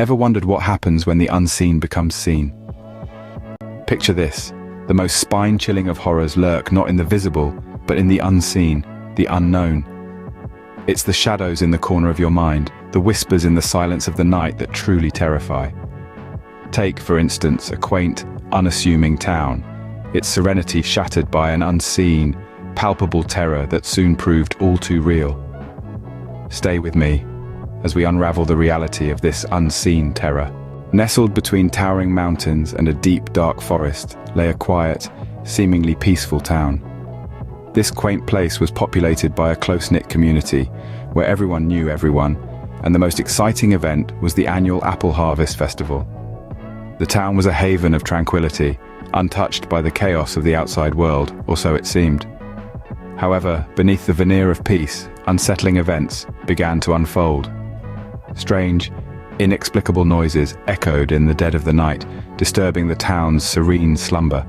Ever wondered what happens when the unseen becomes seen? Picture this. The most spine-chilling of horrors lurk not in the visible, but in the unseen, the unknown. It's the shadows in the corner of your mind, the whispers in the silence of the night that truly terrify. Take, for instance, a quaint, unassuming town, its serenity shattered by an unseen, palpable terror that soon proved all too real. Stay with me as we unravel the reality of this unseen terror. Nestled between towering mountains and a deep, dark forest lay a quiet, seemingly peaceful town. This quaint place was populated by a close-knit community, where everyone knew everyone, and the most exciting event was the annual Apple Harvest Festival. The town was a haven of tranquility, untouched by the chaos of the outside world, or so it seemed. However, beneath the veneer of peace, unsettling events began to unfold. Strange, inexplicable noises echoed in the dead of the night, disturbing the town's serene slumber.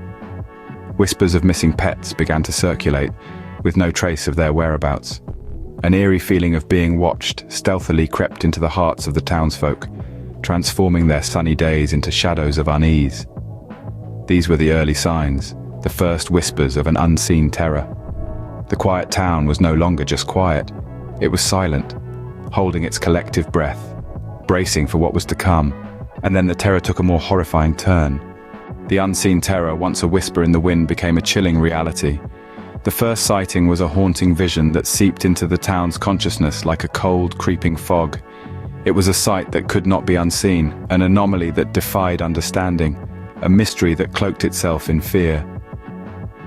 Whispers of missing pets began to circulate, with no trace of their whereabouts. An eerie feeling of being watched stealthily crept into the hearts of the townsfolk, transforming their sunny days into shadows of unease. These were the early signs, the first whispers of an unseen terror. The quiet town was no longer just quiet, it was silent, holding its collective breath, bracing for what was to come, and then the terror took a more horrifying turn. The unseen terror, once a whisper in the wind, became a chilling reality. The first sighting was a haunting vision that seeped into the town's consciousness like a cold, creeping fog. It was a sight that could not be unseen, an anomaly that defied understanding, a mystery that cloaked itself in fear.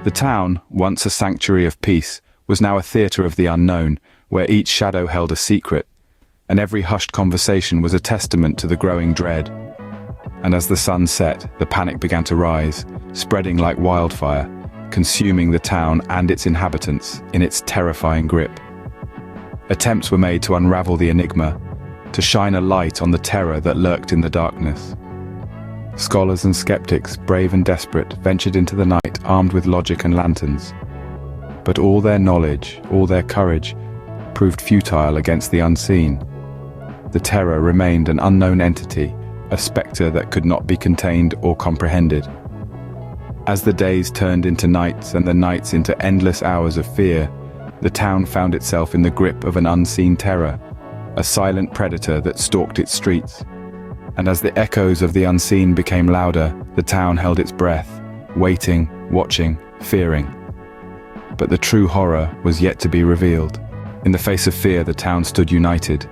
The town, once a sanctuary of peace, was now a theater of the unknown, where each shadow held a secret, and every hushed conversation was a testament to the growing dread. And as the sun set, the panic began to rise, spreading like wildfire, consuming the town and its inhabitants in its terrifying grip. Attempts were made to unravel the enigma, to shine a light on the terror that lurked in the darkness. Scholars and skeptics, brave and desperate, ventured into the night armed with logic and lanterns. But all their knowledge, all their courage, proved futile against the unseen. The terror remained an unknown entity, a spectre that could not be contained or comprehended. As the days turned into nights and the nights into endless hours of fear, the town found itself in the grip of an unseen terror, a silent predator that stalked its streets. And as the echoes of the unseen became louder, the town held its breath, waiting, watching, fearing. But the true horror was yet to be revealed. In the face of fear, the town stood united,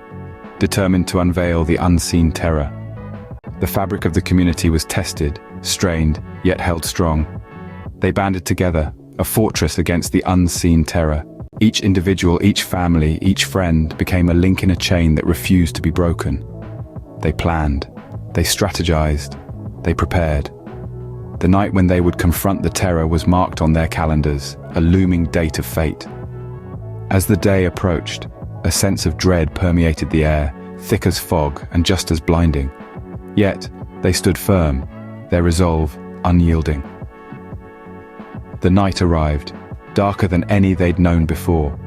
determined to unveil the unseen terror. The fabric of the community was tested, strained, yet held strong. They banded together, a fortress against the unseen terror. Each individual, each family, each friend became a link in a chain that refused to be broken. They planned, they strategized, they prepared. The night when they would confront the terror was marked on their calendars, a looming date of fate. As the day approached, a sense of dread permeated the air, thick as fog and just as blinding. Yet, they stood firm, their resolve unyielding. The night arrived, darker than any they'd known before.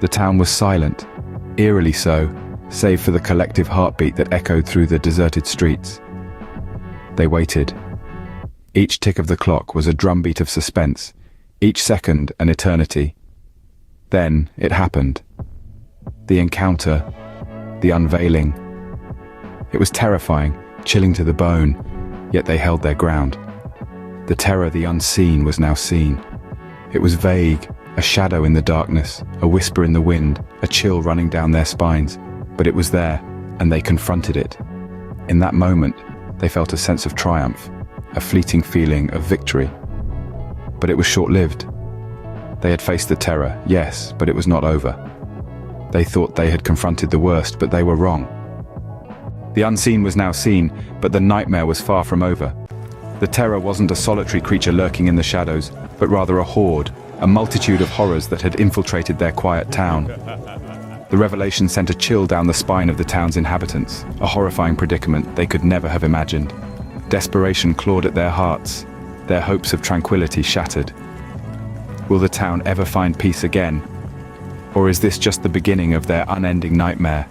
The town was silent, eerily so, save for the collective heartbeat that echoed through the deserted streets. They waited. Each tick of the clock was a drumbeat of suspense, each second an eternity. Then it happened. The encounter, the unveiling. It was terrifying, chilling to the bone, yet they held their ground. The terror, the unseen, was now seen. It was vague, a shadow in the darkness, a whisper in the wind, a chill running down their spines. But it was there, and they confronted it. In that moment, they felt a sense of triumph, a fleeting feeling of victory. But it was short-lived. They had faced the terror, yes, but it was not over. They thought they had confronted the worst, but they were wrong. The unseen was now seen, but the nightmare was far from over. The terror wasn't a solitary creature lurking in the shadows, but rather a horde, a multitude of horrors that had infiltrated their quiet town. The revelation sent a chill down the spine of the town's inhabitants, a horrifying predicament they could never have imagined. Desperation clawed at their hearts, their hopes of tranquility shattered. Will the town ever find peace again? Or is this just the beginning of their unending nightmare?